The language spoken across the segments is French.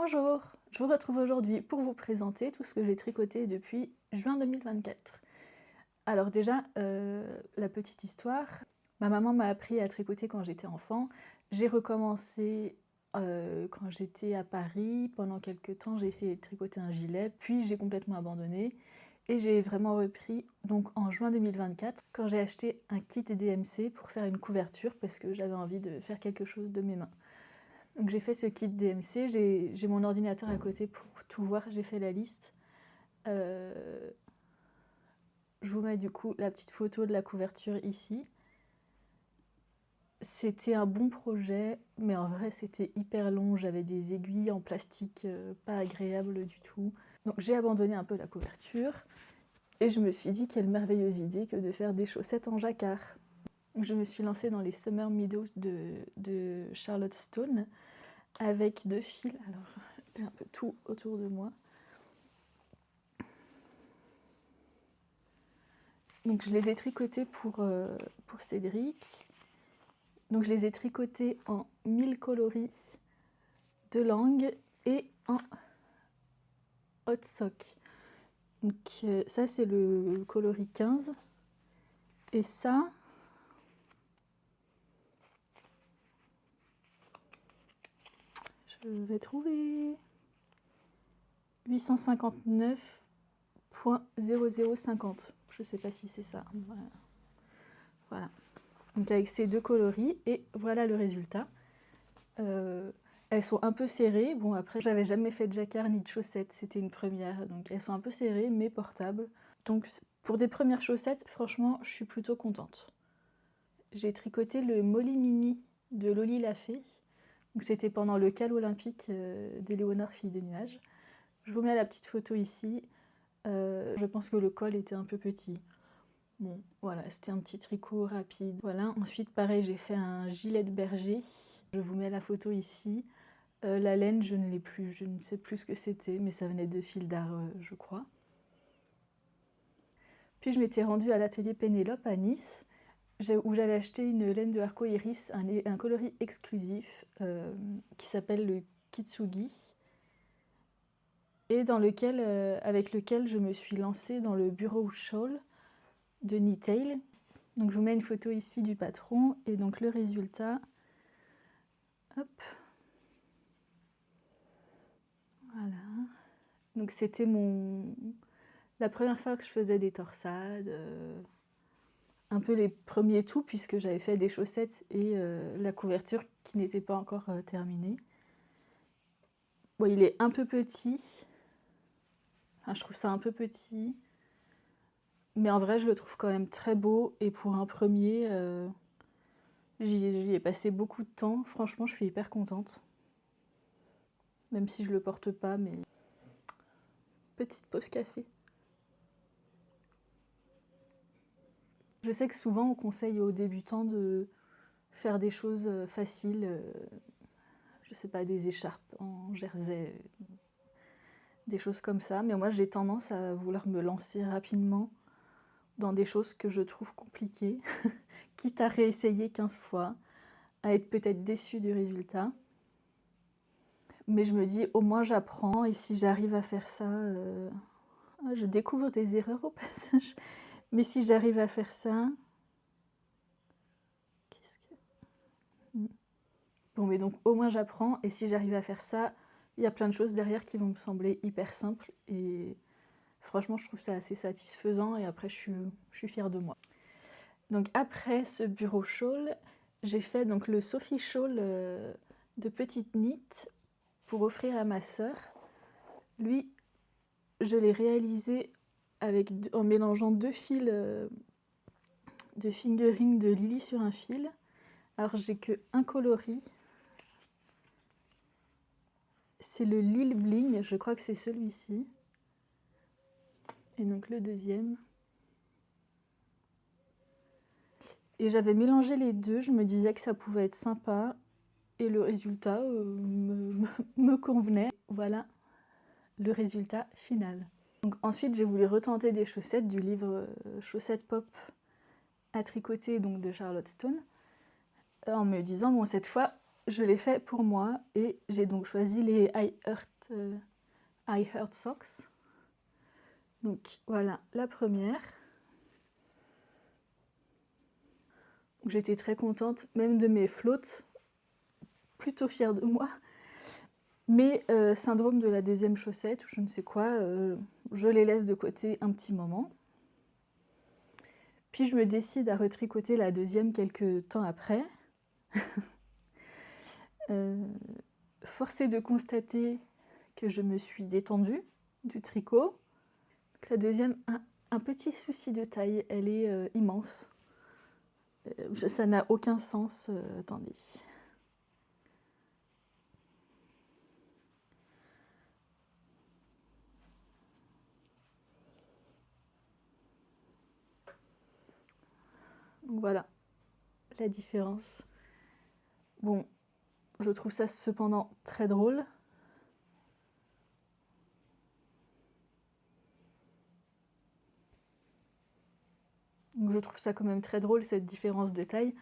Bonjour, je vous retrouve aujourd'hui pour vous présenter tout ce que j'ai tricoté depuis juin 2024. Alors déjà, la petite histoire, ma maman m'a appris à tricoter quand j'étais enfant. J'ai recommencé quand j'étais à Paris. Pendant quelques temps, j'ai essayé de tricoter un gilet, puis j'ai complètement abandonné. Et j'ai vraiment repris donc en juin 2024 quand j'ai acheté un kit DMC pour faire une couverture parce que j'avais envie de faire quelque chose de mes mains. Donc j'ai fait ce kit DMC, j'ai mon ordinateur à côté pour tout voir, j'ai fait la liste. Je vous mets du coup la petite photo de la couverture ici. C'était un bon projet, mais en vrai c'était hyper long, j'avais des aiguilles en plastique pas agréables du tout. Donc j'ai abandonné un peu la couverture et je me suis dit quelle merveilleuse idée que de faire des chaussettes en jacquard. Donc je me suis lancée dans les Summer Meadows de Charlotte Stone avec 2 fils. Alors j'ai un peu tout autour de moi. Donc je les ai tricotés pour Cédric. Donc je les ai tricotés en 1000 coloris de langue et en hot sock. Donc ça c'est le coloris 15. Et ça, je vais trouver 859.0050. Je sais pas si c'est ça. Voilà. Donc avec ces 2 coloris, et voilà le résultat. Elles sont un peu serrées. Bon, après, j'avais jamais fait de jacquard ni de chaussettes, c'était une première. Donc elles sont un peu serrées, mais portables. Donc pour des premières chaussettes, franchement, je suis plutôt contente. J'ai tricoté le Molly Mini de Loli Lafay. Donc c'était pendant le Cal olympique d'Éléonore Fille de Nuages. Je vous mets la petite photo ici. Je pense que le col était un peu petit. Bon, voilà, c'était un petit tricot rapide. Voilà, ensuite, pareil, j'ai fait un gilet de berger. Je vous mets la photo ici. La laine, je ne l'ai plus, je ne sais plus ce que c'était, mais ça venait de fil d'art, je crois. Puis je m'étais rendue à l'atelier Pénélope à Nice, où j'avais acheté une laine de arco-iris, un coloris exclusif qui s'appelle le Kitsugi, et avec lequel je me suis lancée dans le bureau shawl de Knitail. Donc je vous mets une photo ici du patron, et donc le résultat. Hop. Voilà. Donc c'était la première fois que je faisais des torsades, un peu les premiers tout, puisque j'avais fait des chaussettes et la couverture qui n'était pas encore terminée. Bon, il est un peu petit. Enfin, je trouve ça un peu petit. Mais en vrai, je le trouve quand même très beau. Et pour un premier, j'y ai passé beaucoup de temps. Franchement, je suis hyper contente. Même si je le porte pas, mais... Petite pause café. Je sais que souvent, on conseille aux débutants de faire des choses faciles. Je sais pas, des écharpes en jersey, des choses comme ça. Mais moi, j'ai tendance à vouloir me lancer rapidement dans des choses que je trouve compliquées, quitte à réessayer 15 fois, à être peut-être déçue du résultat. Mais je me dis, au moins j'apprends, et si j'arrive à faire ça... je découvre des erreurs au passage. Mais si j'arrive à faire ça... Qu'est-ce que... Bon, mais donc au moins j'apprends, et si j'arrive à faire ça, il y a plein de choses derrière qui vont me sembler hyper simples, et franchement je trouve ça assez satisfaisant, et après je suis fière de moi. Donc après ce bureau shawl, j'ai fait donc le Sophie Shawl de petite knit pour offrir à ma sœur. Lui, je l'ai réalisé en mélangeant 2 fils de fingering de Lily sur un fil. Alors j'ai que un coloris. C'est le Lille Bling, je crois que c'est celui-ci. Et donc le deuxième. Et j'avais mélangé les deux, je me disais que ça pouvait être sympa. Et le résultat me convenait. Voilà le résultat final. Donc ensuite, j'ai voulu retenter des chaussettes du livre Chaussettes Pop à tricoter donc de Charlotte Stone, en me disant, bon, cette fois, je l'ai fait pour moi et j'ai donc choisi les I Heart Socks. Donc voilà la première. J'étais très contente, même de mes flottes, plutôt fière de moi. Mais syndrome de la deuxième chaussette, ou je ne sais quoi, je les laisse de côté un petit moment. Puis je me décide à retricoter la deuxième quelques temps après. Force est de constater que je me suis détendue du tricot. La deuxième, un petit souci de taille, elle est immense. Ça n'a aucun sens. Attendez. Donc voilà la différence. Bon, je trouve ça cependant très drôle. Donc je trouve ça quand même très drôle, cette différence de taille.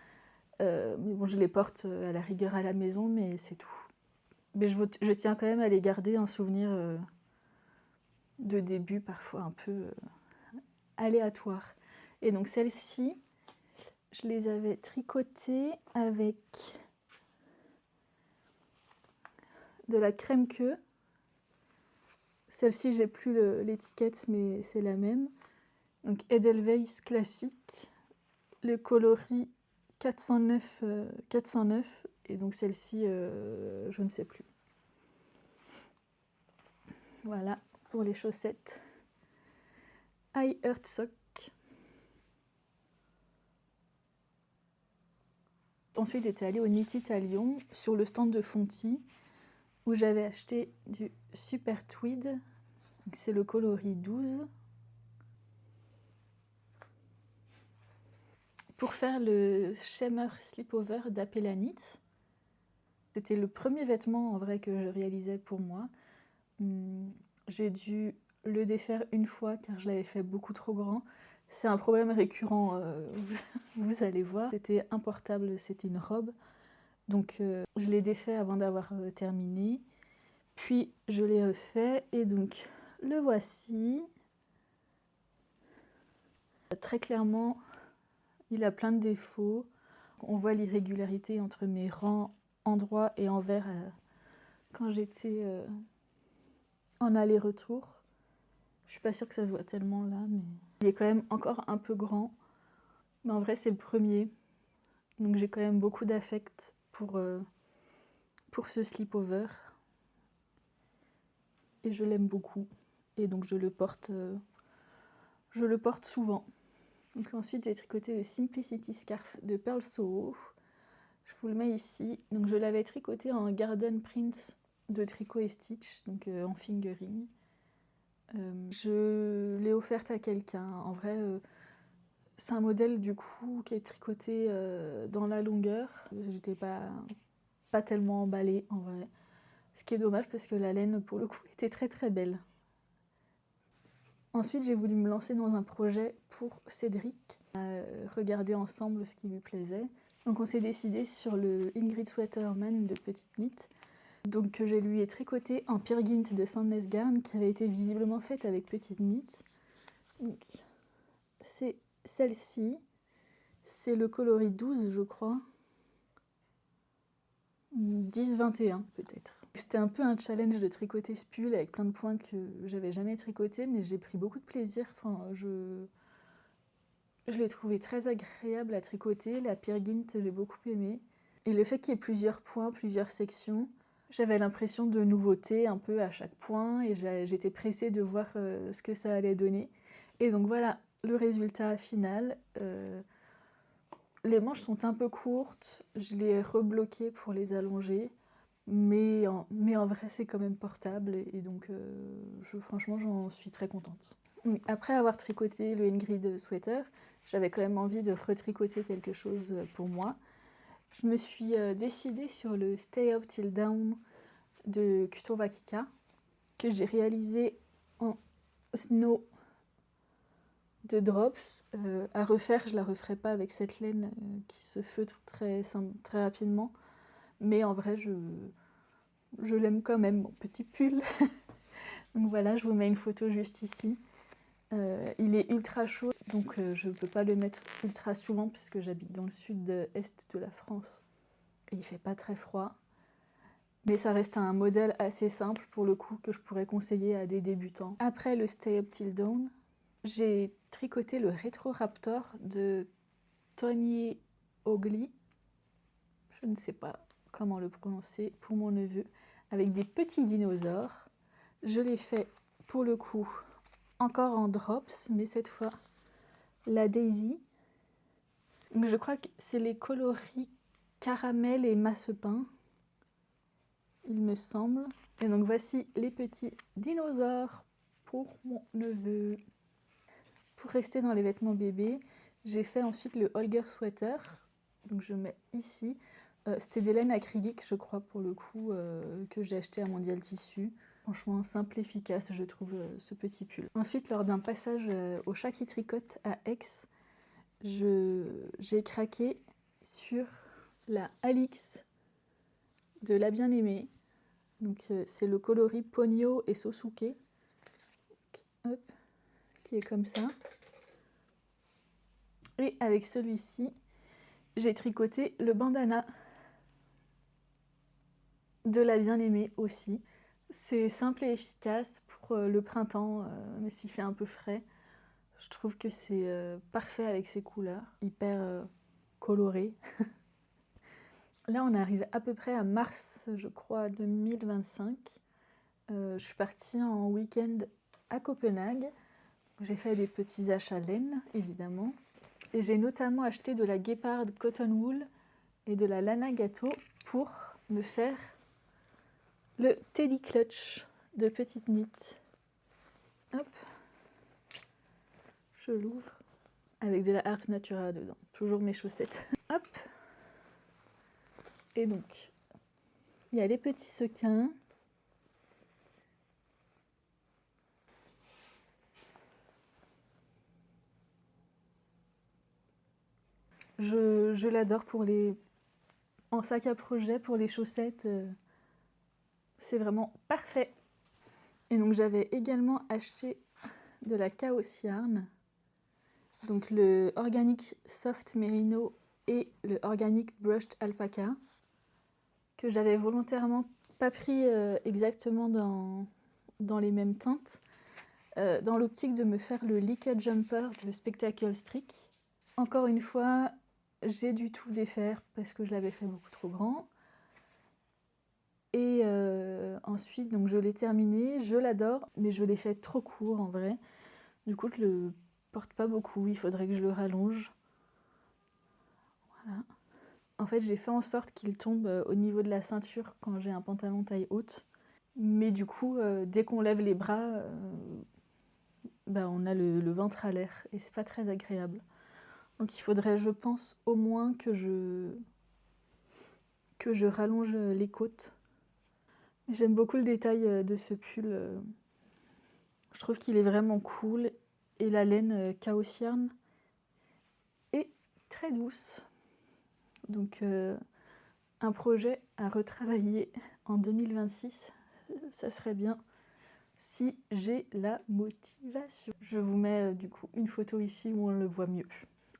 Mais bon, je les porte à la rigueur à la maison, mais c'est tout. Mais je tiens quand même à les garder en souvenir de début, parfois un peu aléatoire. Et donc celles-ci, je les avais tricotées avec de la crème queue. Celle-ci, j'ai plus l'étiquette, mais c'est la même. Donc Edelweiss classique, le coloris 409, 409 et donc celle-ci, je ne sais plus. Voilà pour les chaussettes. I Heart Sock. Ensuite, j'étais allée au Knit It à Lyon, sur le stand de Fonty, où j'avais acheté du Super Tweed. C'est le coloris 12. Pour faire le Shimmer Slipover d'Apella Knits. C'était le premier vêtement en vrai que je réalisais pour moi. J'ai dû le défaire une fois car je l'avais fait beaucoup trop grand. C'est un problème récurrent, vous allez voir. C'était importable, c'était une robe. Donc je l'ai défait avant d'avoir terminé. Puis je l'ai refait et donc le voici. Très clairement, il a plein de défauts. On voit l'irrégularité entre mes rangs endroit et envers quand j'étais en aller-retour. Je suis pas sûre que ça se voit tellement là, mais il est quand même encore un peu grand. Mais en vrai, c'est le premier. Donc j'ai quand même beaucoup d'affect pour ce slipover. Et je l'aime beaucoup. Et donc je le porte souvent. Donc ensuite, j'ai tricoté le Simplicity Scarf de Pearl Soho. Je vous le mets ici. Donc je l'avais tricoté en Garden Prints de Tricot et Stitch, donc en fingering. Je l'ai offerte à quelqu'un. En vrai, c'est un modèle du coup qui est tricoté dans la longueur. J'étais pas tellement emballée en vrai. Ce qui est dommage parce que la laine pour le coup était très très belle. Ensuite, j'ai voulu me lancer dans un projet pour Cédric, regarder ensemble ce qui lui plaisait. Donc on s'est décidé sur le Ingrid Sweaterman de Petite Knit. Donc je lui ai tricoté en Peer Gynt de Sandnes Garn qui avait été visiblement faite avec Petite Knit. Donc c'est celle-ci. C'est le coloris 12 je crois. 10-21 peut-être. C'était un peu un challenge de tricoter ce pull avec plein de points que j'avais jamais tricoté, mais j'ai pris beaucoup de plaisir. Enfin, je l'ai trouvé très agréable à tricoter. La Peer Gynt, j'ai beaucoup aimé. Et le fait qu'il y ait plusieurs points, plusieurs sections, j'avais l'impression de nouveauté un peu à chaque point et j'étais pressée de voir ce que ça allait donner. Et donc voilà le résultat final. Les manches sont un peu courtes, je les ai rebloquées pour les allonger, mais en vrai c'est quand même portable et donc franchement j'en suis très contente. Après avoir tricoté le Ingrid Sweater, j'avais quand même envie de retricoter quelque chose pour moi. Je me suis décidée sur le Stay Up Till Down de Kutova Kika, que j'ai réalisé en snow de drops. À refaire, je la referai pas avec cette laine qui se feutre très rapidement. Mais en vrai, je l'aime quand même, mon petit pull. Donc voilà, je vous mets une photo juste ici. Il est ultra chaud, donc je ne peux pas le mettre ultra souvent puisque j'habite dans le sud-est de la France. Et il ne fait pas très froid. Mais ça reste un modèle assez simple pour le coup que je pourrais conseiller à des débutants. Après le Stay Up Till Dawn, j'ai tricoté le Retro Raptor de Tony Ogley. Je ne sais pas comment le prononcer pour mon neveu. Avec des petits dinosaures. Je l'ai fait pour le coup encore en drops, mais cette fois la Daisy. Donc je crois que c'est les coloris caramel et massepin, il me semble. Et donc voici les petits dinosaures pour mon neveu. Pour rester dans les vêtements bébés, j'ai fait ensuite le Holger Sweater. Donc je mets ici. C'était des laines acryliques, je crois, pour le coup, que j'ai acheté à Mondial Tissu. Franchement, simple et efficace, je trouve, ce petit pull. Ensuite, lors d'un passage au Chat qui tricote à Aix, j'ai craqué sur la Alix de La Bien-Aimée. Donc, c'est le coloris Pogno et Sosuke. Hop, qui est comme ça. Et avec celui-ci, j'ai tricoté le bandana de La Bien-Aimée aussi. C'est simple et efficace pour le printemps, mais s'il fait un peu frais. Je trouve que c'est parfait avec ces couleurs, hyper colorées. Là, on arrive à peu près à mars, je crois, 2025. Je suis partie en week-end à Copenhague. J'ai fait des petits achats laine, évidemment. Et j'ai notamment acheté de la Gepard Cotton Wool et de la Lana Gâteau pour me faire le Teddy Clutch de Petite Knit. Hop, je l'ouvre avec de la Ars Natura dedans. Toujours mes chaussettes. Hop. Et donc, il y a les petits sequins. Je l'adore pour les... En sac à projet, pour les chaussettes, c'est vraiment parfait. Et donc j'avais également acheté de la Chaos Yarn, donc le Organic Soft Merino et le Organic Brushed Alpaca, que j'avais volontairement pas pris exactement dans les mêmes teintes, dans l'optique de me faire le Liquid Jumper de Spectacle Streak. Encore une fois, j'ai dû tout défaire parce que je l'avais fait beaucoup trop grand. Et ensuite, donc je l'ai terminé, je l'adore, mais je l'ai fait trop court en vrai. Du coup, je le porte pas beaucoup, il faudrait que je le rallonge. Voilà. En fait, j'ai fait en sorte qu'il tombe au niveau de la ceinture quand j'ai un pantalon taille haute. Mais du coup, dès qu'on lève les bras, bah, on a le ventre à l'air et c'est pas très agréable. Donc il faudrait, je pense, au moins que je rallonge les côtes. J'aime beaucoup le détail de ce pull. Je trouve qu'il est vraiment cool. Et la laine Chaos Yarn est très douce. Donc un projet à retravailler en 2026, ça serait bien si j'ai la motivation. Je vous mets du coup une photo ici où on le voit mieux.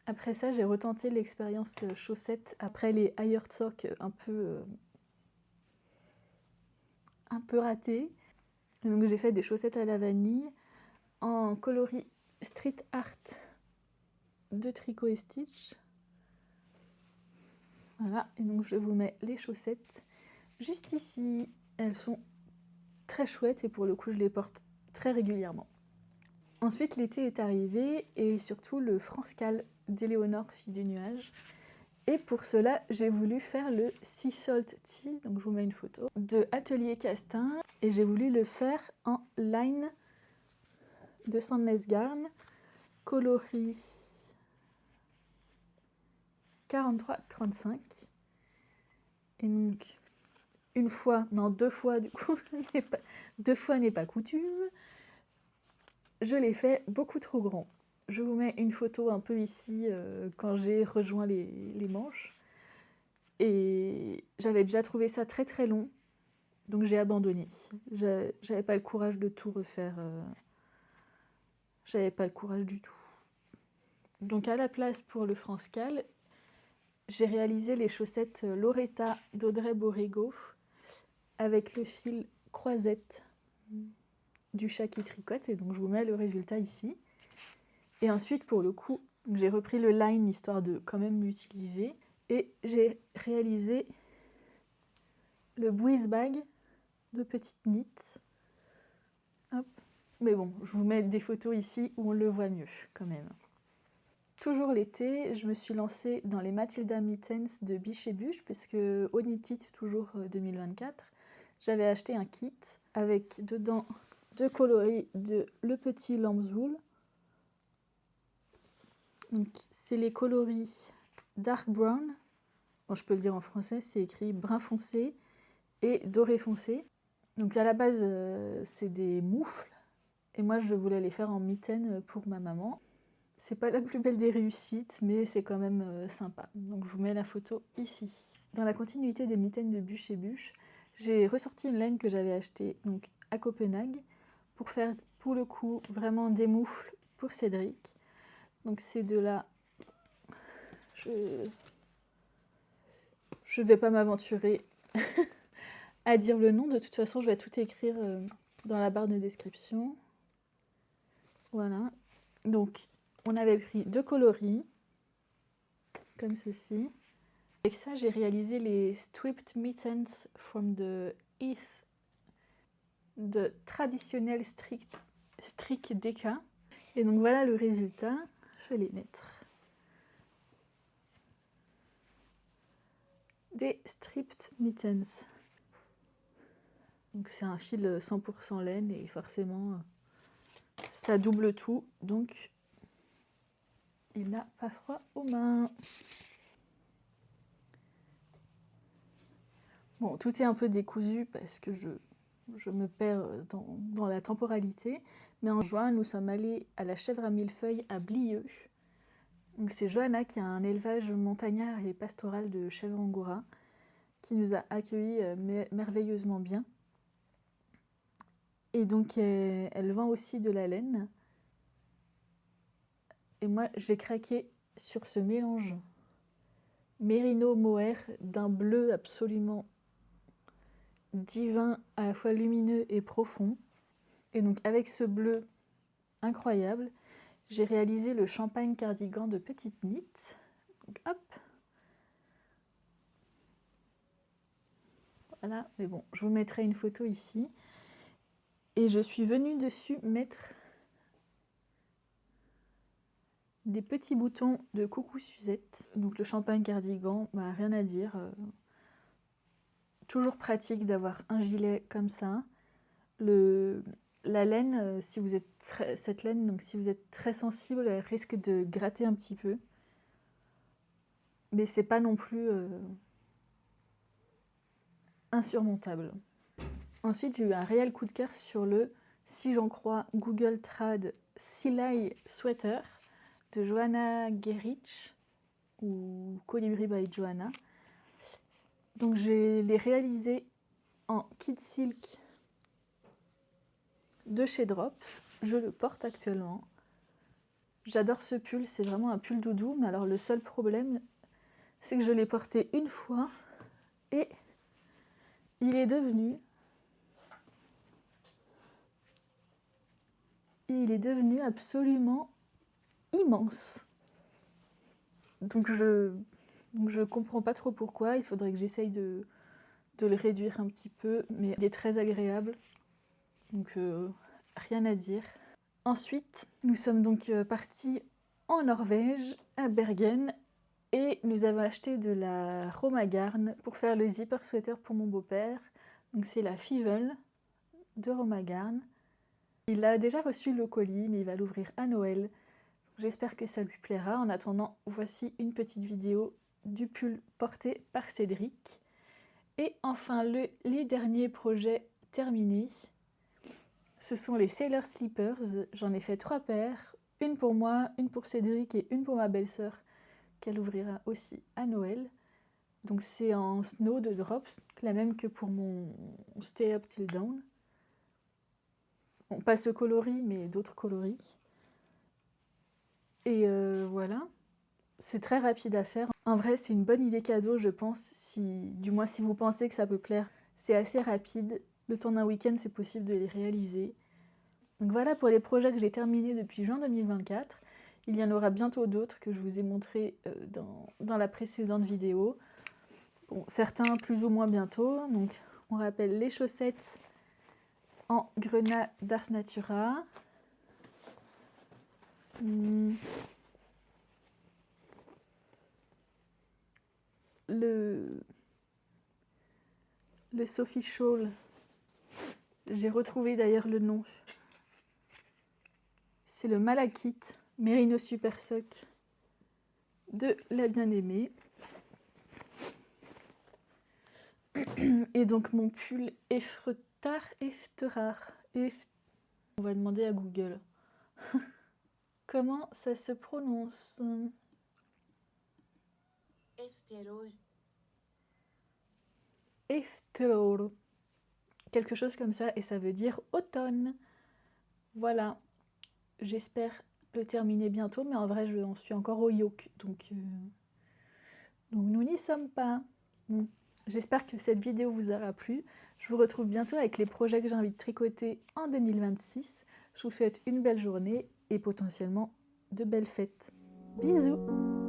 Après ça, j'ai retenté l'expérience chaussettes après les Hired Sock un peu ratées. Et donc j'ai fait des chaussettes à la vanille en coloris Street Art de Tricot et Stitch. Voilà, et donc je vous mets les chaussettes juste ici. Elles sont très chouettes et pour le coup je les porte très régulièrement. Ensuite l'été est arrivé et surtout le France-Cal d'Éléonore Fille du Nuage. Et pour cela j'ai voulu faire le Sea Salt Tea, donc je vous mets une photo, de Atelier Castin. Et j'ai voulu le faire en line de Sandnes Garn, coloris 43-35. Et donc, deux fois du coup, deux fois n'est pas coutume, je l'ai fait beaucoup trop grand. Je vous mets une photo un peu ici quand j'ai rejoint les manches. Et j'avais déjà trouvé ça très très long, donc j'ai abandonné. J'avais pas le courage de tout refaire. J'avais pas le courage du tout. Donc à la place pour le France-Cal, j'ai réalisé les chaussettes Loretta d'Audrey Borrego avec le fil croisette du chat qui tricote, et donc je vous mets le résultat ici. Et ensuite, pour le coup, j'ai repris le line histoire de quand même l'utiliser, et j'ai réalisé le breeze bag de petites knits. Hop. Mais bon, je vous mets des photos ici où on le voit mieux quand même. Toujours l'été, je me suis lancée dans les Matilda Mittens de Biche et Buche, puisque au Knit It, toujours 2024, j'avais acheté un kit avec dedans 2 coloris de Le Petit Lambswool. Donc c'est les coloris Dark Brown, bon, je peux le dire en français, c'est écrit brun foncé et doré foncé. Donc à la base, c'est des moufles, et moi je voulais les faire en mitaines pour ma maman. C'est pas la plus belle des réussites, mais c'est quand même sympa. Donc je vous mets la photo ici. Dans la continuité des mitaines de Bûche et Bûche, j'ai ressorti une laine que j'avais achetée donc, à Copenhague pour faire, pour le coup, vraiment des moufles pour Cédric. Donc c'est de la... Je vais pas m'aventurer à dire le nom. De toute façon, je vais tout écrire dans la barre de description. Voilà. Donc, on avait pris 2 coloris, comme ceci. Avec ça, j'ai réalisé les Stripped Mittens from the East de traditionnel strict Deka. Et donc voilà le résultat. Je vais les mettre. Des Stripped Mittens. Donc c'est un fil 100% laine et forcément ça double tout. Donc il n'a pas froid aux mains. Bon, tout est un peu décousu parce que je me perds dans la temporalité. Mais en juin, nous sommes allés à la chèvre à millefeuille à Blieux. Donc c'est Johanna qui a un élevage montagnard et pastoral de chèvres angora qui nous a accueillis merveilleusement bien. Et donc elle vend aussi de la laine. Et moi j'ai craqué sur ce mélange mérino mohair d'un bleu absolument divin, à la fois lumineux et profond. Et donc avec ce bleu incroyable, j'ai réalisé le champagne cardigan de Petite Knit. Donc, hop. Voilà, mais bon, je vous mettrai une photo ici. Et je suis venue dessus mettre des petits boutons de Coucou Suzette. Donc le champagne cardigan, bah, rien à dire. Toujours pratique d'avoir un gilet comme ça. La laine, si vous êtes cette laine, donc si vous êtes très sensible, elle risque de gratter un petit peu. Mais c'est pas non plus insurmontable. Ensuite, j'ai eu un réel coup de cœur sur le, si j'en crois, Google Trad Silai Sweater de Johanna Gerich ou Colibri by Johanna. Donc je l'ai réalisé en kit silk de chez Drops. Je le porte actuellement. J'adore ce pull, c'est vraiment un pull doudou, mais alors le seul problème, c'est que je l'ai porté une fois et il est devenu absolument immense. Donc je comprends pas trop pourquoi. Il faudrait que j'essaye de le réduire un petit peu, mais il est très agréable. Donc rien à dire. Ensuite, nous sommes donc partis en Norvège, à Bergen, et nous avons acheté de la Romagarn pour faire le zipper sweater pour mon beau-père. Donc c'est la Fivel de Romagarn. Il a déjà reçu le colis, mais il va l'ouvrir à Noël. J'espère que ça lui plaira. En attendant, voici une petite vidéo du pull porté par Cédric. Et enfin, les derniers projets terminés, ce sont les Sailor Slippers. J'en ai fait 3 paires, une pour moi, une pour Cédric et une pour ma belle-sœur, qu'elle ouvrira aussi à Noël. Donc c'est en Snow de Drops, la même que pour mon Stay Up Till Dawn. Bon, pas ce coloris, mais d'autres coloris. Et voilà, c'est très rapide à faire. En vrai, c'est une bonne idée cadeau, je pense, du moins si vous pensez que ça peut plaire. C'est assez rapide, le temps d'un week-end, c'est possible de les réaliser. Donc voilà pour les projets que j'ai terminés depuis juin 2024. Il y en aura bientôt d'autres que je vous ai montrés dans la précédente vidéo. Bon, certains plus ou moins bientôt. Donc on rappelle les chaussettes en grenat d'Ars Natura. Le Sophie Shawl, j'ai retrouvé d'ailleurs le nom. C'est le Malachite Merino Super Sock de la bien-aimée. Et donc mon pull Efterar. On va demander à Google. Comment ça se prononce? Efteror. Quelque chose comme ça, et ça veut dire automne. Voilà. J'espère le terminer bientôt, mais en vrai, j'en suis encore au yoke. Donc nous n'y sommes pas. Bon. J'espère que cette vidéo vous aura plu. Je vous retrouve bientôt avec les projets que j'ai envie de tricoter en 2026. Je vous souhaite une belle journée et potentiellement de belles fêtes. Bisous!